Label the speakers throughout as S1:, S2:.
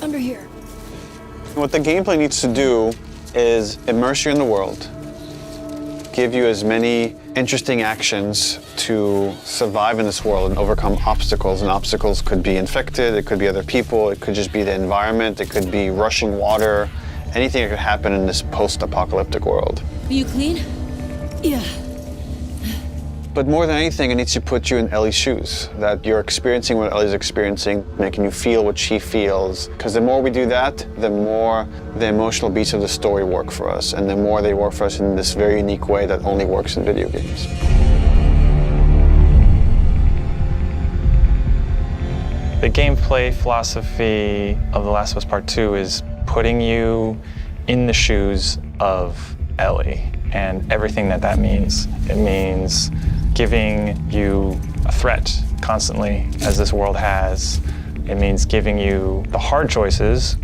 S1: Under here.
S2: What the gameplay needs to do is immerse you in the world, give you as many interesting actions to survive in this world and overcome obstacles. And obstacles could be infected, it could be other people, it could just be the environment, it could be rushing water, anything that could happen in this post-apocalyptic world.
S1: Are you clean? Yeah.
S2: But more than anything, it needs to put you in Ellie's shoes, that you're experiencing what Ellie's experiencing, making you feel what she feels. Because the more we do that, the more the emotional beats of the story work for us, and the more they work for us in this very unique way that only works in video games.
S3: The gameplay philosophy of The Last of Us Part 2 is putting you in the shoes of Ellie and everything that that means. It means giving you a threat constantly, as this world has. It means giving you the hard choices.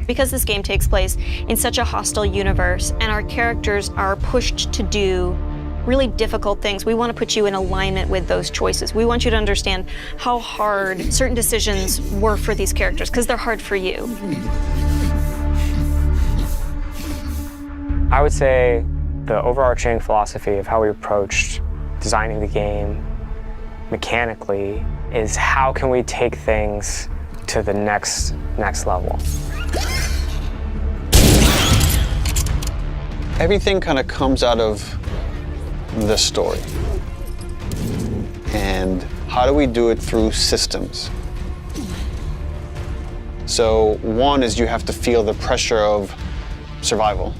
S4: Because this game takes place in such a hostile universe and our characters are pushed to do really difficult things, we want to put you in alignment with those choices. We want you to understand how hard certain decisions were for these characters, because they're hard for you.
S5: I would say the overarching philosophy of how we approached designing the game mechanically is how can we take things to the next level.
S2: Everything kind of comes out of the story. And how do we do it through systems? So one is you have to feel the pressure of survival.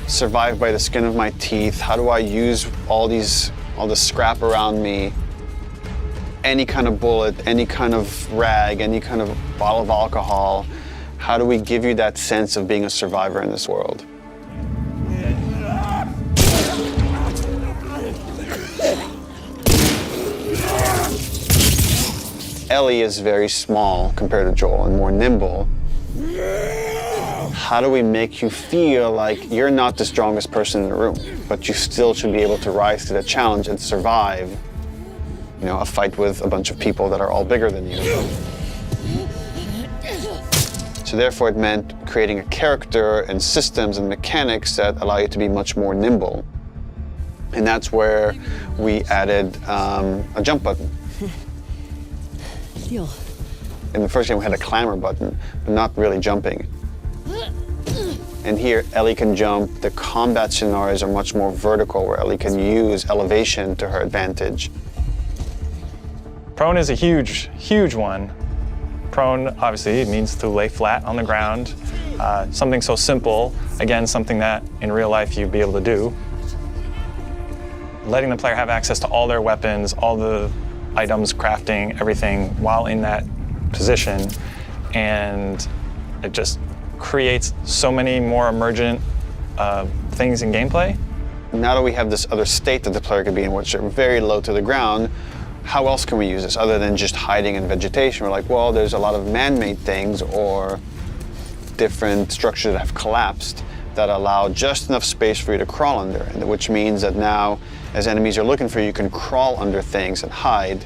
S2: Survive by the skin of my teeth. How do I use all the scrap around me? Any kind of bullet, any kind of rag, any kind of bottle of alcohol. How do we give you that sense of being a survivor in this world? Ellie is very small compared to Joel and more nimble. How do we make you feel like you're not the strongest person in the room, but you still should be able to rise to the challenge and survive, you know, a fight with a bunch of people that are all bigger than you. So therefore it meant creating a character and systems and mechanics that allow you to be much more nimble. And that's where we added a jump button.
S1: Deal.
S2: In the first game we had a clamber button, but not really jumping. And here, Ellie can jump. The combat scenarios are much more vertical, where Ellie can use elevation to her advantage.
S3: Prone is a huge, huge one. Prone, obviously, it means to lay flat on the ground. Something so simple, again, something that in real life you'd be able to do. Letting the player have access to all their weapons, all the items, crafting, everything, while in that position. And it just creates so many more emergent things in gameplay.
S2: Now that we have this other state that the player could be in, which are very low to the ground, how else can we use this other than just hiding in vegetation? We're like, well, there's a lot of man-made things or different structures that have collapsed that allow just enough space for you to crawl under, which means that now, as enemies are looking for you, you can crawl under things and hide,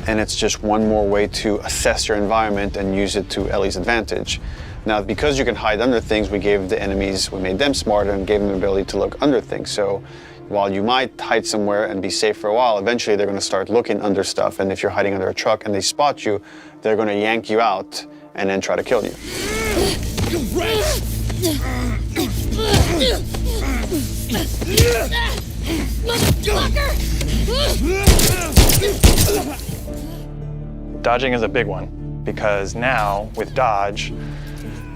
S2: and it's just one more way to assess your environment and use it to Ellie's advantage. Now, because you can hide under things, we gave the enemies, we made them smarter and gave them the ability to look under things. So while you might hide somewhere and be safe for a while, eventually they're going to start looking under stuff, and if you're hiding under a truck and they spot you, they're going to yank you out and then try to kill you.
S3: Dodging is a big one, because now with dodge,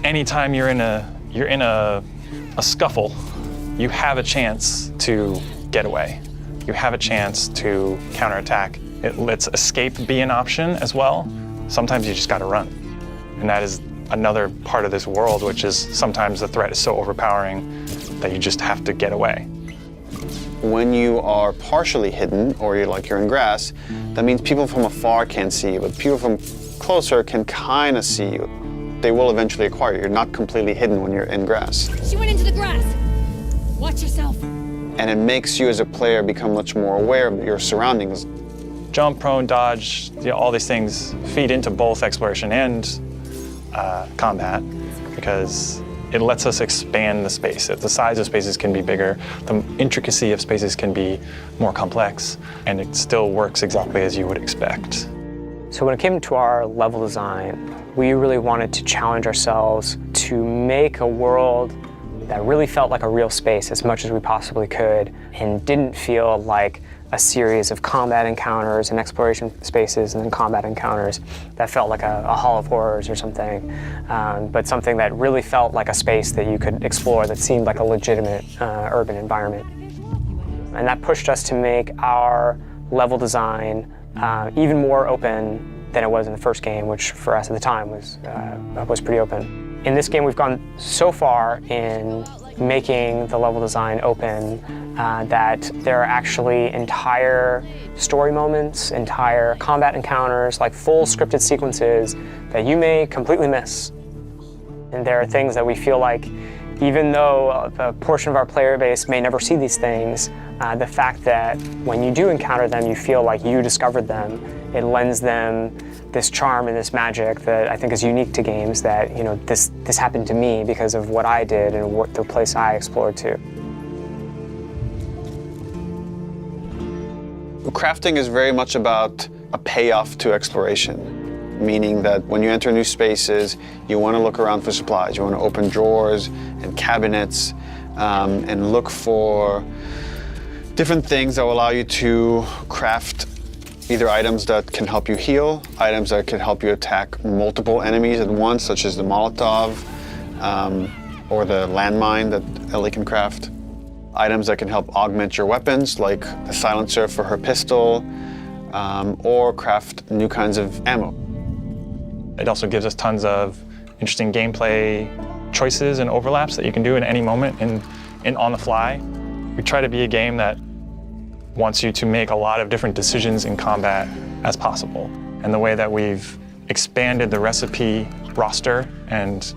S3: anytime you're in a scuffle, you have a chance to get away. You have a chance to counterattack. It lets escape be an option as well. Sometimes you just gotta run. And that is another part of this world, which is sometimes the threat is so overpowering that you just have to get away.
S2: When you are partially hidden, or you're in grass, that means people from afar can't see you, but people from closer can kind of see you. They will eventually acquire you. You're not completely hidden when you're in grass.
S1: She went into the grass. Watch yourself.
S2: And it makes you as a player become much more aware of your surroundings.
S3: Jump, prone, dodge, all these things feed into both exploration and combat because it lets us expand the space. The size of spaces can be bigger, the intricacy of spaces can be more complex, and it still works exactly as you would expect.
S5: So when it came to our level design, we really wanted to challenge ourselves to make a world that really felt like a real space as much as we possibly could and didn't feel like a series of combat encounters and exploration spaces and then combat encounters that felt like a Hall of Horrors or something, but something that really felt like a space that you could explore that seemed like a legitimate urban environment. And that pushed us to make our level design even more open than it was in the first game, which for us at the time was pretty open. In this game, we've gone so far in making the level design open that there are actually entire story moments, entire combat encounters, like full scripted sequences that you may completely miss. And there are things that we feel like, even though a portion of our player base may never see these things, the fact that when you do encounter them, you feel like you discovered them, it lends them this charm and this magic that I think is unique to games, that, you know, this happened to me because of what I did and what the place I explored to.
S2: Crafting is very much about a payoff to exploration, meaning that when you enter new spaces, you want to look around for supplies. You want to open drawers and cabinets and look for different things that will allow you to craft either items that can help you heal, items that can help you attack multiple enemies at once, such as the Molotov or the landmine that Ellie can craft. Items that can help augment your weapons, like the silencer for her pistol, or craft new kinds of ammo.
S3: It also gives us tons of interesting gameplay choices and overlaps that you can do in any moment and on the fly. We try to be a game that wants you to make a lot of different decisions in combat as possible. And the way that we've expanded the recipe roster and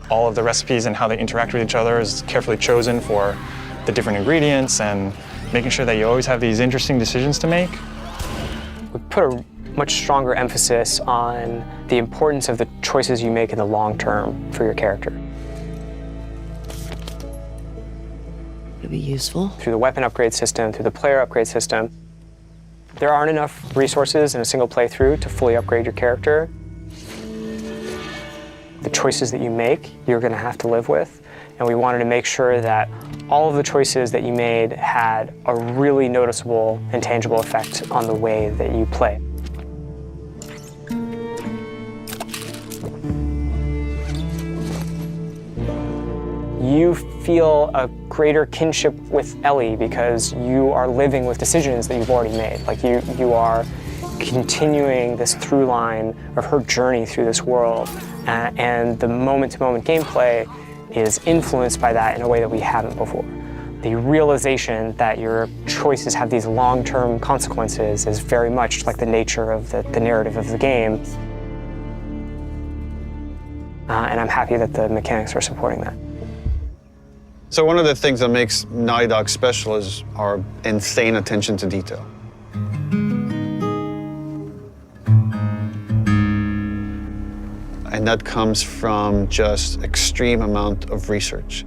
S3: all of the recipes and how they interact with each other is carefully chosen for the different ingredients and making sure that you always have these interesting decisions to make.
S5: We put a much stronger emphasis on the importance of the choices you make in the long term for your character.
S6: It'll be useful.
S5: Through the weapon upgrade system, through the player upgrade system, there aren't enough resources in a single playthrough to fully upgrade your character. The choices that you make, you're going to have to live with, and we wanted to make sure that all of the choices that you made had a really noticeable and tangible effect on the way that you play. You feel a greater kinship with Ellie because you are living with decisions that you've already made. Like you are continuing this through line of her journey through this world, and the moment-to-moment gameplay is influenced by that in a way that we haven't before. The realization that your choices have these long-term consequences is very much like the nature of the narrative of the game. And I'm happy that the mechanics are supporting that.
S2: So one of the things that makes Naughty Dog special is our insane attention to detail. And that comes from just extreme amount of research.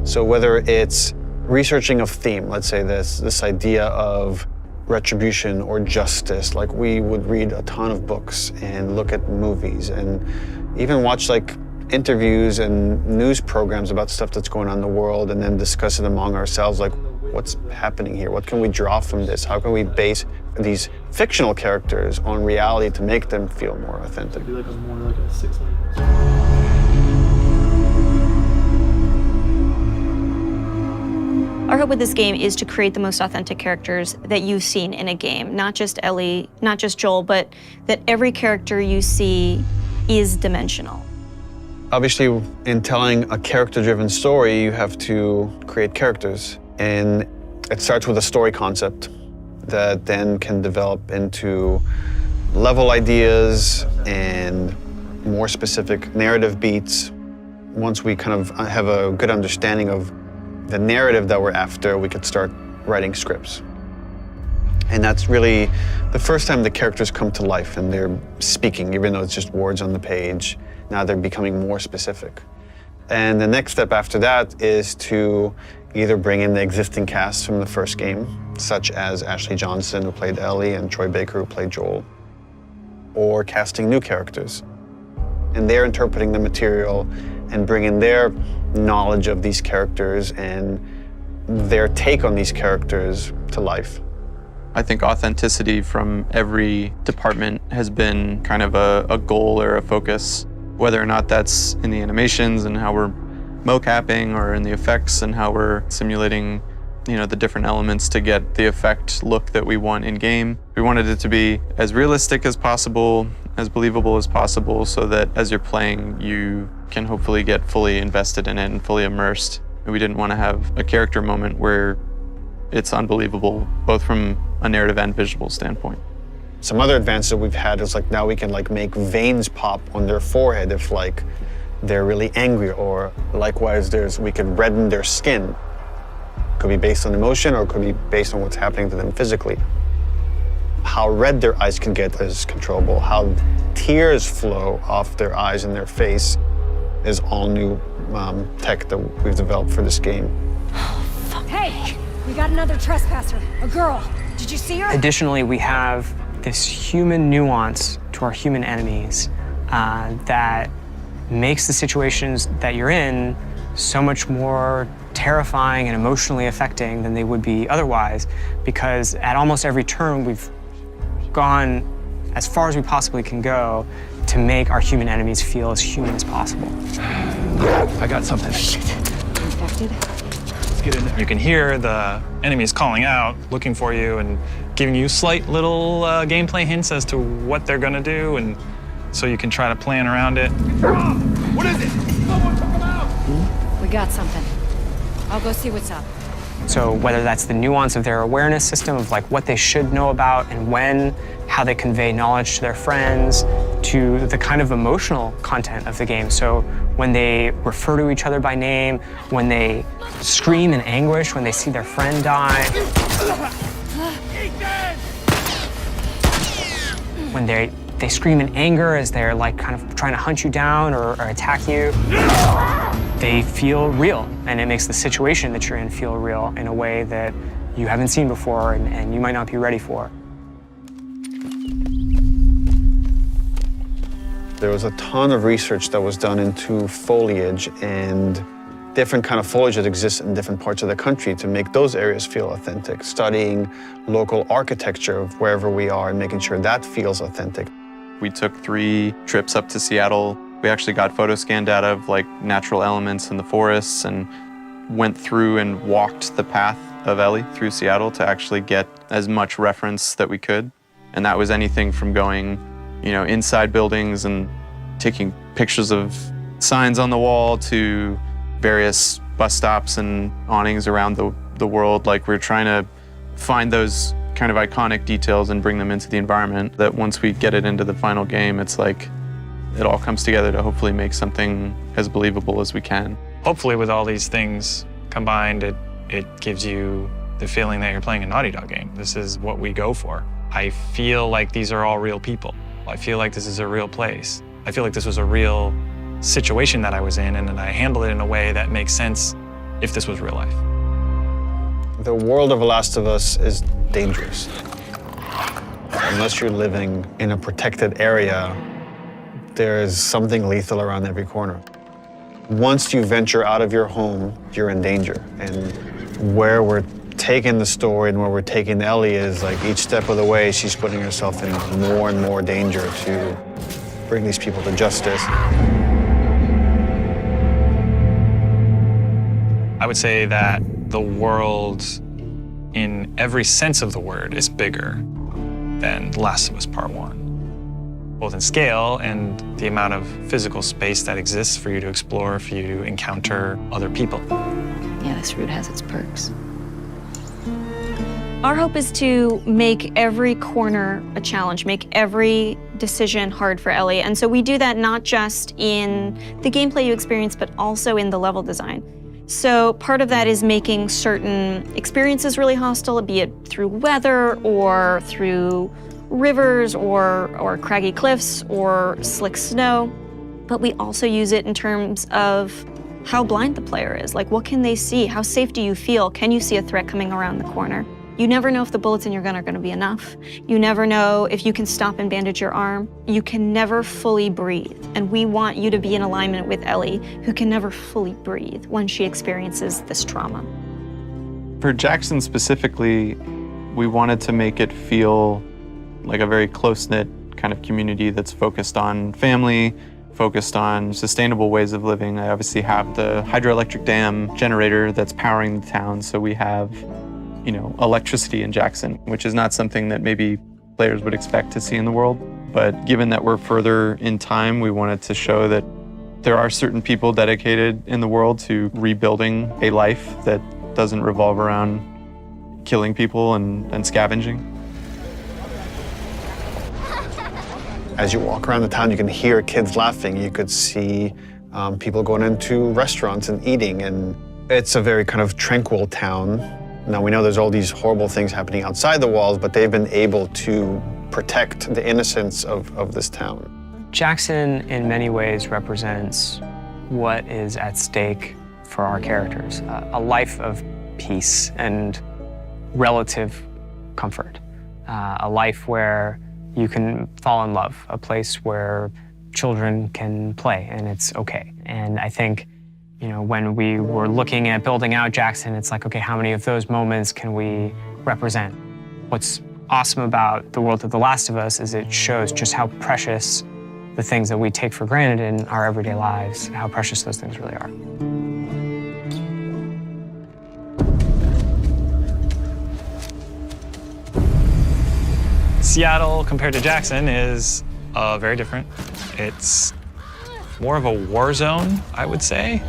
S2: So whether it's researching a theme, let's say this idea of retribution or justice, like we would read a ton of books and look at movies and even watch like interviews and news programs about stuff that's going on in the world and then discuss it among ourselves, like what's happening here? What can we draw from this? How can we base these fictional characters on reality to make them feel more authentic?
S7: Be like more like a 6 line.
S4: Our hope with this game is to create the most authentic characters that you've seen in a game. Not just Ellie, not just Joel, but that every character you see is dimensional.
S2: Obviously, in telling a character-driven story, you have to create characters. And it starts with a story concept that then can develop into level ideas and more specific narrative beats. Once we kind of have a good understanding of the narrative that we're after, we could start writing scripts. And that's really the first time the characters come to life and they're speaking, even though it's just words on the page. Now they're becoming more specific. And the next step after that is to either bring in the existing cast from the first game, such as Ashley Johnson, who played Ellie, and Troy Baker, who played Joel, or casting new characters. And they're interpreting the material and bringing their knowledge of these characters and their take on these characters to life.
S8: I think authenticity from every department has been kind of a goal or a focus, whether or not that's in the animations and how we're mocapping, or in the effects and how we're simulating, the different elements to get the effect look that we want in game. We wanted it to be as realistic as possible, as believable as possible, so that as you're playing, you can hopefully get fully invested in it and fully immersed. And we didn't want to have a character moment where it's unbelievable, both from a narrative and visual standpoint.
S2: Some other advances that we've had is now we can make veins pop on their forehead if they're really angry, or likewise we could redden their skin. Could be based on emotion, or it could be based on what's happening to them physically. How red their eyes can get is controllable. How tears flow off their eyes and their face is all new tech that we've developed for this game.
S1: Hey, we got another trespasser, a girl. Did you see her?
S5: Additionally, we have this human nuance to our human enemies that makes the situations that you're in so much more terrifying and emotionally affecting than they would be otherwise, because at almost every turn we've gone as far as we possibly can go to make our human enemies feel as human as possible.
S3: I got something.
S1: Infected?
S3: Let's get in there. You can hear the enemies calling out, looking for you, and giving you slight little gameplay hints as to what they're gonna do, and so you can try to plan around it.
S9: What is it? Someone took him out!
S1: We got something. I'll go see what's up.
S5: So whether that's the nuance of their awareness system of what they should know about and when, how they convey knowledge to their friends, to the kind of emotional content of the game. So when they refer to each other by name, when they scream in anguish when they see their friend die, when they scream in anger as they're kind of trying to hunt you down or attack you. They feel real, and it makes the situation that you're in feel real in a way that you haven't seen before and you might not be ready for.
S2: There was a ton of research that was done into foliage and different kind of foliage that exists in different parts of the country to make those areas feel authentic, studying local architecture of wherever we are and making sure that feels authentic.
S8: We took 3 trips up to Seattle. We actually got photo scan data of natural elements in the forests and went through and walked the path of Ellie through Seattle to actually get as much reference that we could. And that was anything from going, inside buildings and taking pictures of signs on the wall to various bus stops and awnings around the world. We're trying to find those kind of iconic details and bring them into the environment that once we get it into the final game, it's it all comes together to hopefully make something as believable as we can.
S3: Hopefully with all these things combined, it gives you the feeling that you're playing a Naughty Dog game. This is what we go for. I feel like these are all real people. I feel like this is a real place. I feel like this was a real situation that I was in, and then I handled it in a way that makes sense if this was real life.
S2: The world of The Last of Us is dangerous. Unless you're living in a protected area, there's something lethal around every corner. Once you venture out of your home, you're in danger. And where we're taking the story and where we're taking Ellie is each step of the way, she's putting herself in more and more danger to bring these people to justice.
S3: I would say that the world, in every sense of the word, is bigger than Last of Us Part 1. Both in scale and the amount of physical space that exists for you to explore, for you to encounter other people.
S1: Yeah, this route has its perks.
S4: Our hope is to make every corner a challenge, make every decision hard for Ellie. And so we do that not just in the gameplay you experience, but also in the level design. So part of that is making certain experiences really hostile, be it through weather or through rivers or craggy cliffs or slick snow. But we also use it in terms of how blind the player is. Like, what can they see? How safe do you feel? Can you see a threat coming around the corner? You never know if the bullets in your gun are gonna be enough. You never know if you can stop and bandage your arm. You can never fully breathe. And we want you to be in alignment with Ellie, who can never fully breathe when she experiences this trauma.
S8: For Jackson specifically, we wanted to make it feel like a very close-knit kind of community that's focused on family, focused on sustainable ways of living. I obviously have the hydroelectric dam generator that's powering the town, so we have, you know, electricity in Jackson, which is not something that maybe players would expect to see in the world. But given that we're further in time, we wanted to show that there are certain people dedicated in the world to rebuilding a life that doesn't revolve around killing people and scavenging.
S2: As you walk around the town, you can hear kids laughing. You could see people going into restaurants and eating, and it's a very kind of tranquil town. Now, we know there's all these horrible things happening outside the walls, but they've been able to protect the innocence of this town.
S5: Jackson, in many ways, represents what is at stake for our characters, a life of peace and relative comfort, a life where you can fall in love, a place where children can play and it's okay. And I think, you know, when we were looking at building out Jackson, it's like, okay, how many of those moments can we represent? What's awesome about the world of The Last of Us is it shows just how precious the things that we take for granted in our everyday lives, how precious those things really are.
S3: Seattle compared to Jackson is very different. It's more of a war zone, I would say.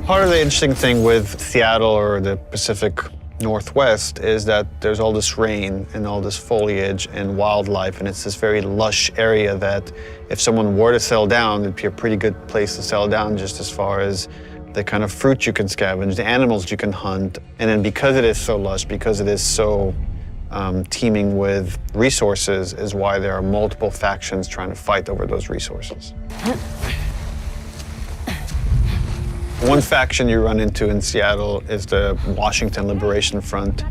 S2: Part of the interesting thing with Seattle or the Pacific Northwest is that there's all this rain and all this foliage and wildlife, and it's this very lush area that if someone were to settle down, it'd be a pretty good place to settle down, just as far as the kind of fruit you can scavenge, the animals you can hunt. And then because it is so lush, because it is so teeming with resources, is why there are multiple factions trying to fight over those resources. One faction you run into in Seattle is the Washington Liberation Front.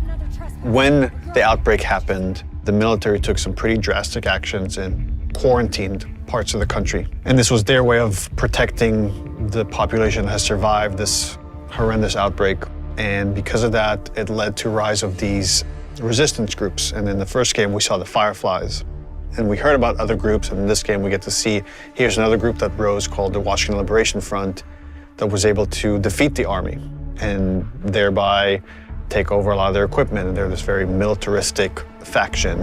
S2: When the outbreak happened, the military took some pretty drastic actions and quarantined parts of the country. And this was their way of protecting the population that has survived this horrendous outbreak. And because of that, it led to rise of these resistance groups. And in the first game, we saw the Fireflies. And we heard about other groups, and in this game, we get to see, here's another group that rose called the Washington Liberation Front that was able to defeat the army and thereby take over a lot of their equipment. And they're this very militaristic faction.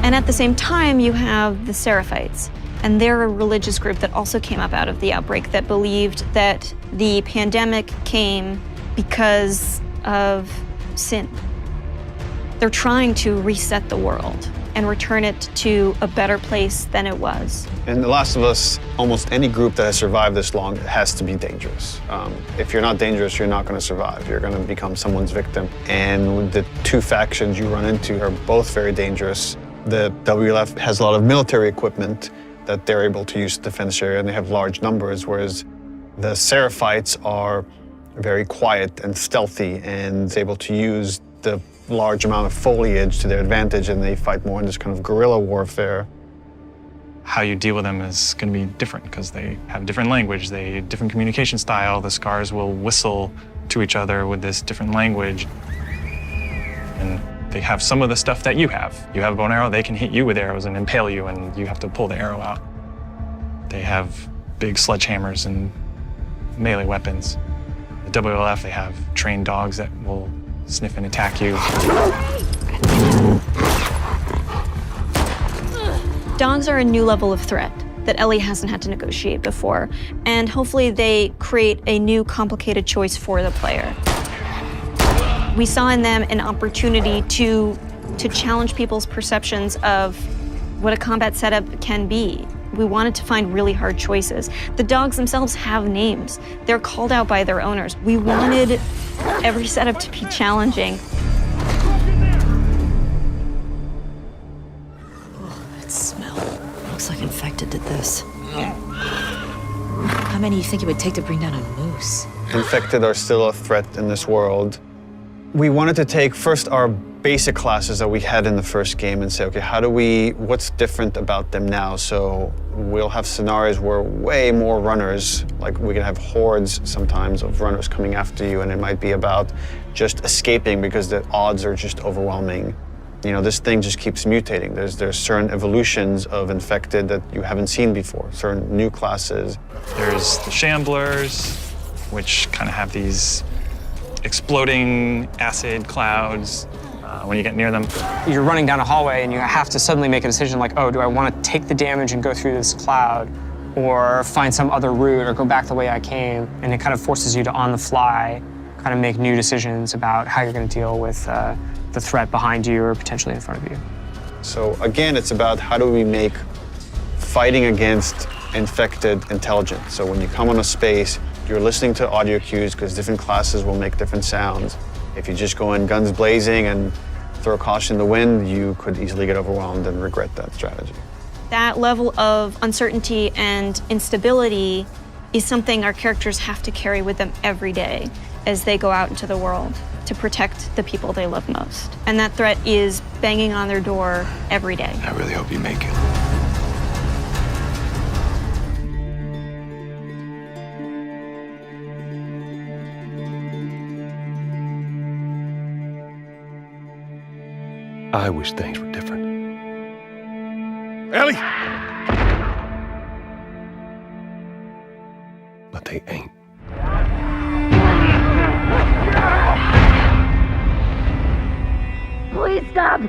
S4: And at the same time, you have the Seraphites. And they're a religious group that also came up out of the outbreak that believed that the pandemic came because of sin. They're trying to reset the world and return it to a better place than it was.
S2: In The Last of Us, almost any group that has survived this long has to be dangerous. If you're not dangerous, you're not going to survive. You're going to become someone's victim. And the two factions you run into are both very dangerous. The WLF has a lot of military equipment that they're able to use to defend this area, and they have large numbers, whereas the Seraphites are very quiet and stealthy and able to use the large amount of foliage to their advantage, and they fight more in this kind of guerrilla warfare.
S3: How you deal with them is going to be different because they have different language, they different communication style. The scars will whistle to each other with this different language. And they have some of the stuff that you have. You have a bow and arrow, they can hit you with arrows and impale you, and you have to pull the arrow out. They have big sledgehammers and melee weapons. The WLF, they have trained dogs that will sniff and attack you.
S4: Dogs are a new level of threat that Ellie hasn't had to negotiate before, and hopefully they create a new complicated choice for the player. We saw in them an opportunity to challenge people's perceptions of what a combat setup can be. We wanted to find really hard choices. The dogs themselves have names. They're called out by their owners. We wanted every setup to be challenging.
S6: That smell. Looks like infected did this. How many do you think it would take to bring down a moose?
S2: Infected are still a threat in this world. We wanted to take first our basic classes that we had in the first game and say, okay, what's different about them now? So we'll have scenarios where way more runners, like we can have hordes sometimes of runners coming after you, and it might be about just escaping because the odds are just overwhelming. You know, this thing just keeps mutating. There's certain evolutions of infected that you haven't seen before, certain new classes.
S3: There's the shamblers, which kind of have these exploding acid clouds when you get near them.
S5: You're running down a hallway and you have to suddenly make a decision like, oh, do I want to take the damage and go through this cloud or find some other route or go back the way I came? And it kind of forces you to, on the fly, kind of make new decisions about how you're going to deal with the threat behind you or potentially in front of you.
S2: So again, it's about how do we make fighting against infected intelligent. So when you come on a space, you're listening to audio cues because different classes will make different sounds. If you just go in guns blazing and throw caution in the wind, you could easily get overwhelmed and regret that strategy.
S4: That level of uncertainty and instability is something our characters have to carry with them every day as they go out into the world to protect the people they love most. And that threat is banging on their door every day.
S9: I really hope you make it.
S10: I wish things were different.
S9: Ellie!
S10: But they ain't.
S1: Please stop!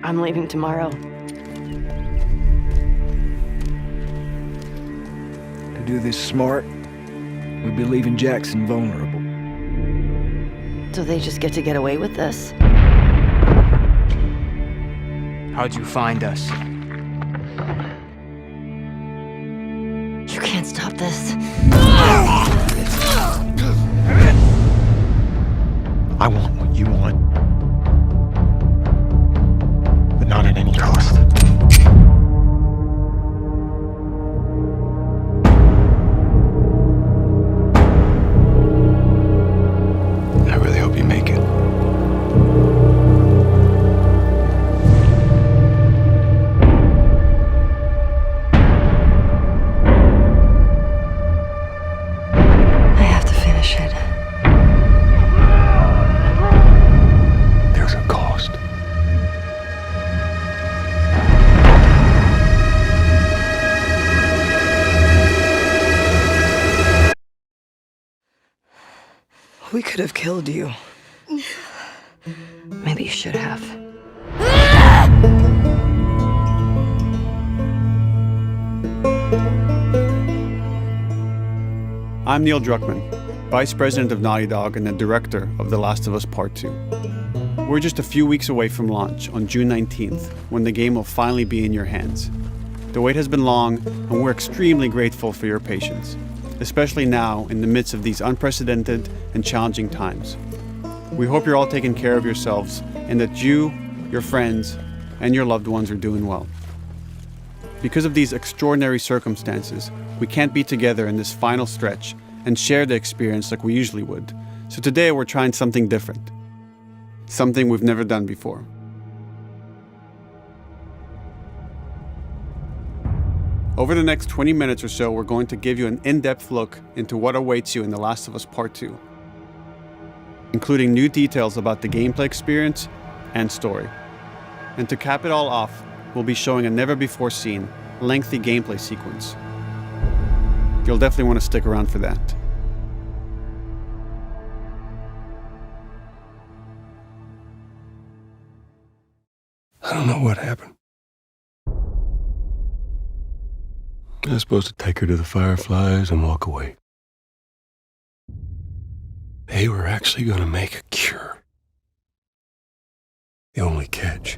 S6: I'm leaving tomorrow.
S11: To do this smart, we'd be leaving Jackson vulnerable.
S6: So they just get to get away with this?
S11: How'd you find us?
S6: You can't stop this.
S10: I want what you want. But not at any cost.
S9: I really hope you make it.
S6: I have to finish it.
S10: There's a cost.
S6: We could have killed you. Maybe you should have.
S2: I'm Neil Druckmann, Vice President of Naughty Dog and the Director of The Last of Us Part 2. We're just a few weeks away from launch on June 19th, when the game will finally be in your hands. The wait has been long, and we're extremely grateful for your patience, especially now in the midst of these unprecedented and challenging times. We hope you're all taking care of yourselves and that you, your friends, and your loved ones are doing well. Because of these extraordinary circumstances, we can't be together in this final stretch and share the experience like we usually would. So today we're trying something different. Something we've never done before. Over the next 20 minutes or so, we're going to give you an in-depth look into what awaits you in The Last of Us Part 2, including new details about the gameplay experience and story. And to cap it all off, we'll be showing a never-before-seen, lengthy gameplay sequence. You'll definitely want to stick around for that.
S10: I don't know what happened. I was supposed to take her to the Fireflies and walk away. They were actually going to make a cure. The only catch,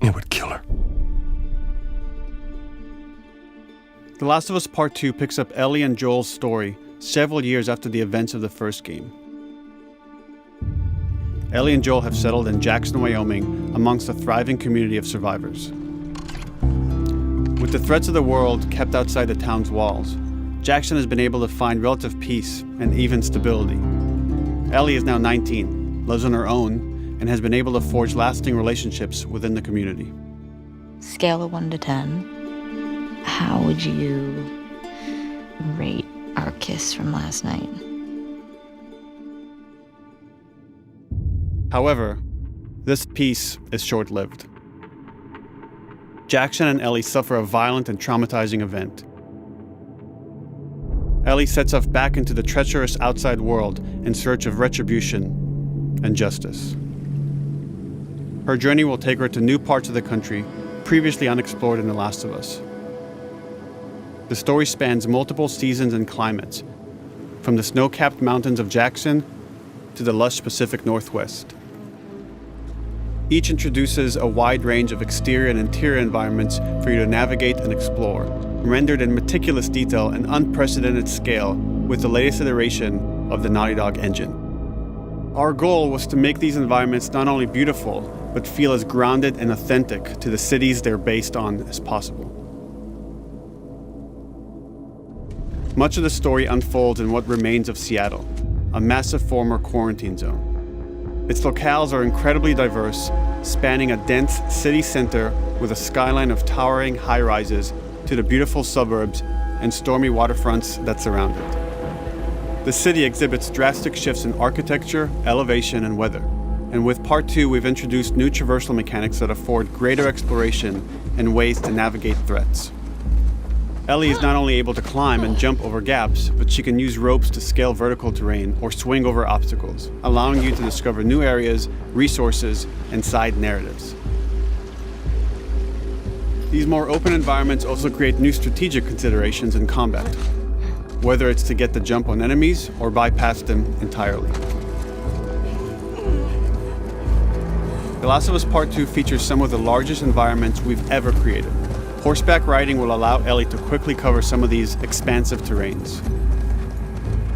S10: it would kill her.
S2: The Last of Us Part 2 picks up Ellie and Joel's story several years after the events of the first game. Ellie and Joel have settled in Jackson, Wyoming, amongst a thriving community of survivors. With the threats of the world kept outside the town's walls, Jackson has been able to find relative peace and even stability. Ellie is now 19, lives on her own, and has been able to forge lasting relationships within the community.
S6: Scale of 1 to 10. How would you rate our kiss from last night?
S2: However, this peace is short-lived. Jackson and Ellie suffer a violent and traumatizing event. Ellie sets off back into the treacherous outside world in search of retribution and justice. Her journey will take her to new parts of the country previously unexplored in The Last of Us. The story spans multiple seasons and climates, from the snow-capped mountains of Jackson to the lush Pacific Northwest. Each introduces a wide range of exterior and interior environments for you to navigate and explore, rendered in meticulous detail and unprecedented scale with the latest iteration of the Naughty Dog engine. Our goal was to make these environments not only beautiful, but feel as grounded and authentic to the cities they're based on as possible. Much of the story unfolds in what remains of Seattle, a massive former quarantine zone. Its locales are incredibly diverse, spanning a dense city center with a skyline of towering high-rises to the beautiful suburbs and stormy waterfronts that surround it. The city exhibits drastic shifts in architecture, elevation, and weather. And with Part 2, we've introduced new traversal mechanics that afford greater exploration and ways to navigate threats. Ellie is not only able to climb and jump over gaps, but she can use ropes to scale vertical terrain or swing over obstacles, allowing you to discover new areas, resources, and side narratives. These more open environments also create new strategic considerations in combat, whether it's to get the jump on enemies or bypass them entirely. The Last of Us Part 2 features some of the largest environments we've ever created. Horseback riding will allow Ellie to quickly cover some of these expansive terrains.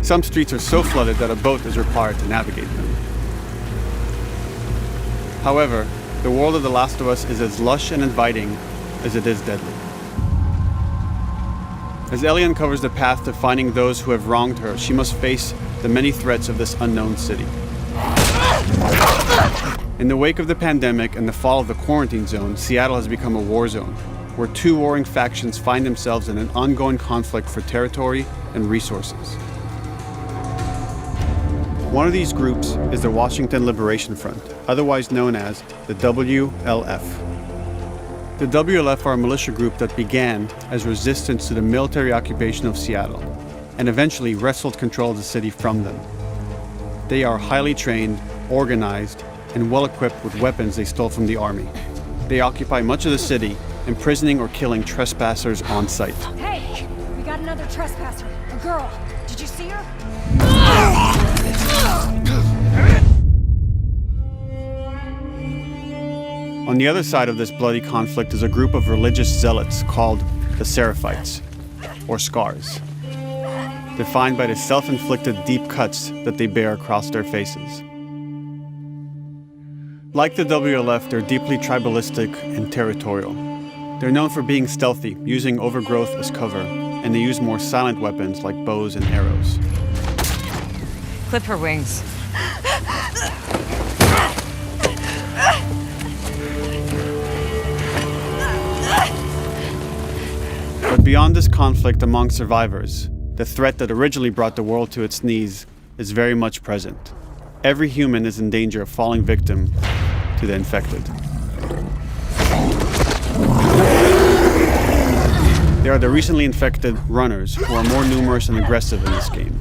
S2: Some streets are so flooded that a boat is required to navigate them. However, the world of The Last of Us is as lush and inviting as it is deadly. As Ellie uncovers the path to finding those who have wronged her, she must face the many threats of this unknown city. In the wake of the pandemic and the fall of the quarantine zone, Seattle has become a war zone, where two warring factions find themselves in an ongoing conflict for territory and resources. One of these groups is the Washington Liberation Front, otherwise known as the WLF. The WLF are a militia group that began as resistance to the military occupation of Seattle and eventually wrestled control of the city from them. They are highly trained, organized, and well-equipped with weapons they stole from the army. They occupy much of the city, imprisoning or killing trespassers on sight.
S1: Hey, we got another trespasser. A girl. Did you see her?
S2: On the other side of this bloody conflict is a group of religious zealots called the Seraphites, or Scars, defined by the self-inflicted deep cuts that they bear across their faces. Like the WLF, they're deeply tribalistic and territorial. They're known for being stealthy, using overgrowth as cover, and they use more silent weapons like bows and arrows.
S6: Clip her wings.
S2: But beyond this conflict among survivors, the threat that originally brought the world to its knees is very much present. Every human is in danger of falling victim to the infected. There are the recently infected runners, who are more numerous and aggressive in this game.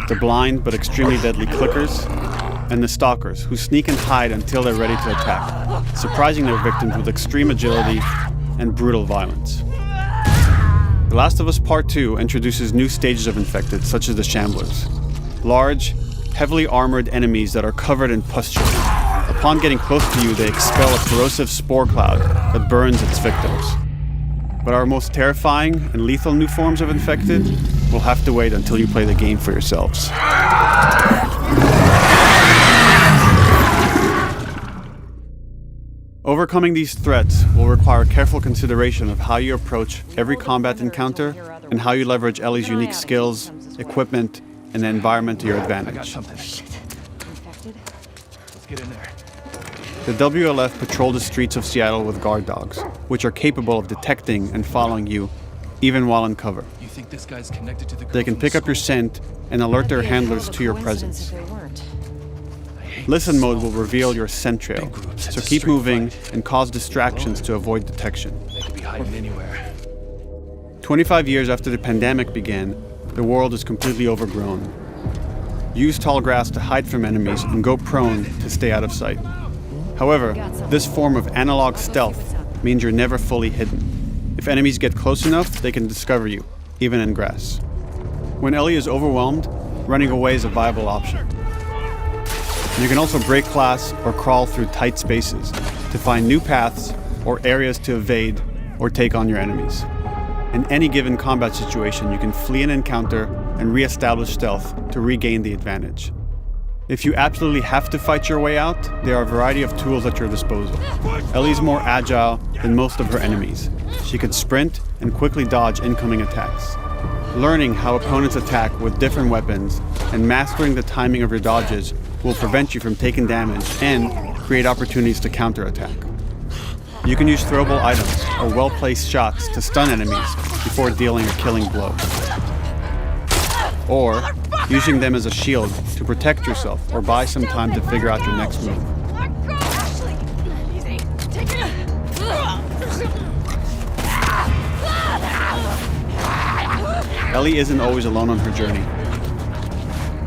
S2: The blind but extremely deadly clickers, and the stalkers, who sneak and hide until they're ready to attack, surprising their victims with extreme agility and brutal violence. The Last of Us Part 2 introduces new stages of infected, such as the Shamblers. Large, heavily armored enemies that are covered in pustule. Upon getting close to you, they expel a corrosive spore cloud that burns its victims. But our most terrifying and lethal new forms of infected will have to wait until you play the game for yourselves. Overcoming these threats will require careful consideration of how you approach every combat encounter and how you leverage Ellie's unique skills, equipment, and the environment to your advantage.
S3: Let's get in there.
S2: The WLF patrol the streets of Seattle with guard dogs, which are capable of detecting and following you, even while in cover.
S7: You think this guy's connected to the
S2: They can pick up your scent and alert their handlers to your presence. Listen mode will reveal your scent trail, so keep moving and cause distractions to avoid detection.
S7: They could be hiding anywhere.
S2: 25 years after the pandemic began, the world is completely overgrown. Use tall grass to hide from enemies and go prone to stay out of sight. However, this form of analog stealth means you're never fully hidden. If enemies get close enough, they can discover you, even in grass. When Ellie is overwhelmed, running away is a viable option. You can also break glass or crawl through tight spaces to find new paths or areas to evade or take on your enemies. In any given combat situation, you can flee an encounter and re-establish stealth to regain the advantage. If you absolutely have to fight your way out, there are a variety of tools at your disposal. Ellie's more agile than most of her enemies. She can sprint and quickly dodge incoming attacks. Learning how opponents attack with different weapons and mastering the timing of your dodges will prevent you from taking damage and create opportunities to counterattack. You can use throwable items or well-placed shots to stun enemies before dealing a killing blow. Or using them as a shield to protect yourself or buy some time to figure out your next move. Ellie isn't always alone on her journey.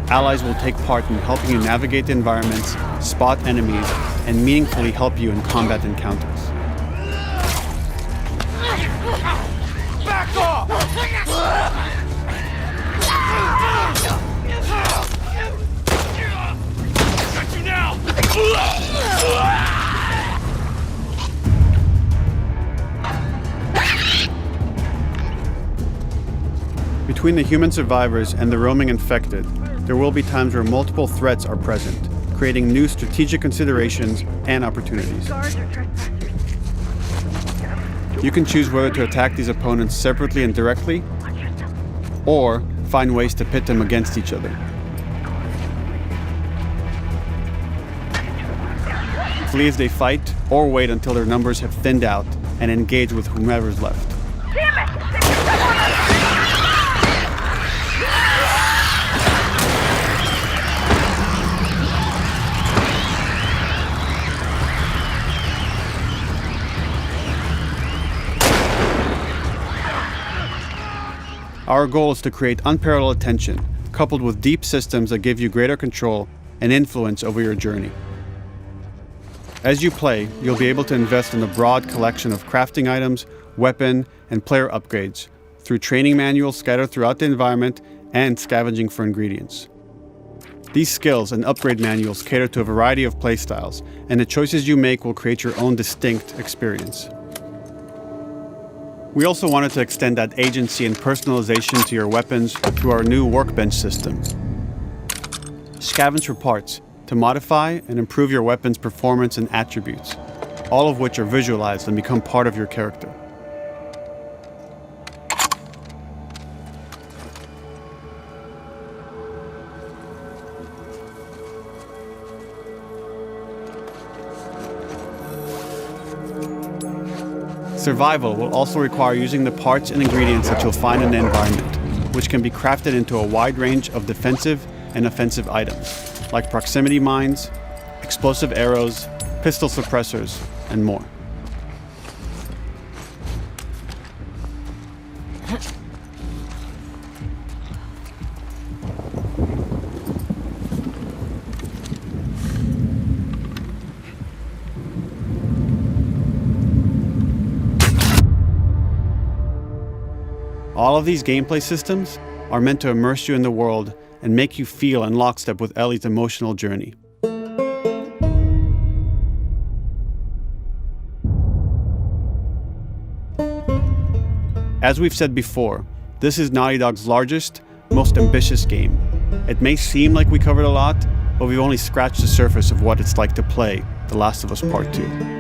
S2: Allies will take part in helping you navigate the environments, spot enemies, and meaningfully help you in combat encounters.
S9: Back off! Got you now!
S2: Between the human survivors and the roaming infected, there will be times where multiple threats are present, creating new strategic considerations and opportunities. You can choose whether to attack these opponents separately and directly, or find ways to pit them against each other. Flee as they fight, or wait until their numbers have thinned out and engage with whomever's left. Our goal is to create unparalleled tension, coupled with deep systems that give you greater control and influence over your journey. As you play, you'll be able to invest in a broad collection of crafting items, weapon, and player upgrades through training manuals scattered throughout the environment and scavenging for ingredients. These skills and upgrade manuals cater to a variety of playstyles, and the choices you make will create your own distinct experience. We also wanted to extend that agency and personalization to your weapons through our new workbench system. Scavenge for parts to modify and improve your weapon's performance and attributes, all of which are visualized and become part of your character. Survival will also require using the parts and ingredients that you'll find in the environment, which can be crafted into a wide range of defensive and offensive items, like proximity mines, explosive arrows, pistol suppressors, and more. All of these gameplay systems are meant to immerse you in the world and make you feel in lockstep with Ellie's emotional journey. As we've said before, this is Naughty Dog's largest, most ambitious game. It may seem like we covered a lot, but we've only scratched the surface of what it's like to play The Last of Us Part 2.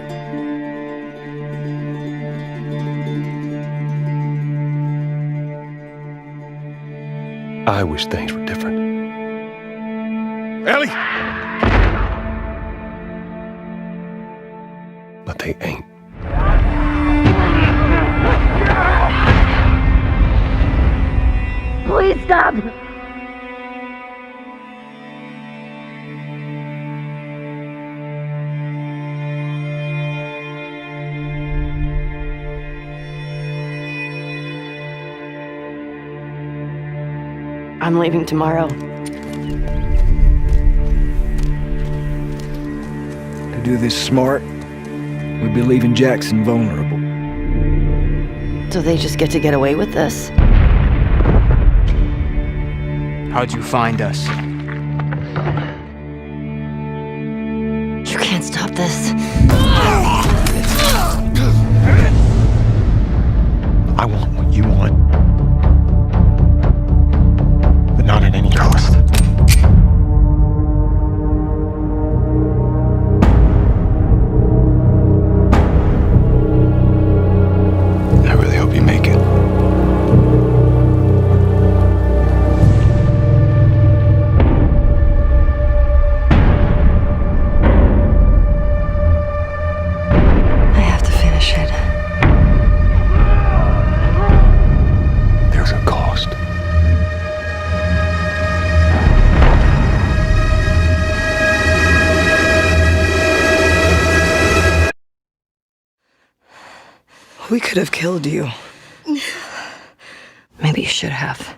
S10: I wish things were different.
S9: Ellie!
S10: But they ain't.
S6: Please stop! I'm leaving tomorrow.
S11: To do this smart, we'd be leaving Jackson vulnerable.
S6: So they just get to get away with this?
S11: How'd you find us?
S6: You can't stop this.
S10: I want what you want. But not at any cost. I really hope you make it.
S6: I have to finish it.
S10: There's a cost.
S6: We could have killed you. Maybe you should have.